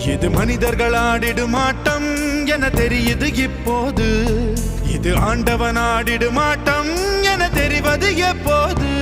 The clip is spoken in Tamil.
இது மனிதர்கள் ஆடிடும் ஆட்டம் என தெரியுது இப்போது. இது ஆண்டவன் ஆடிடும் ஆட்டம் என தெரிவது எப்போது.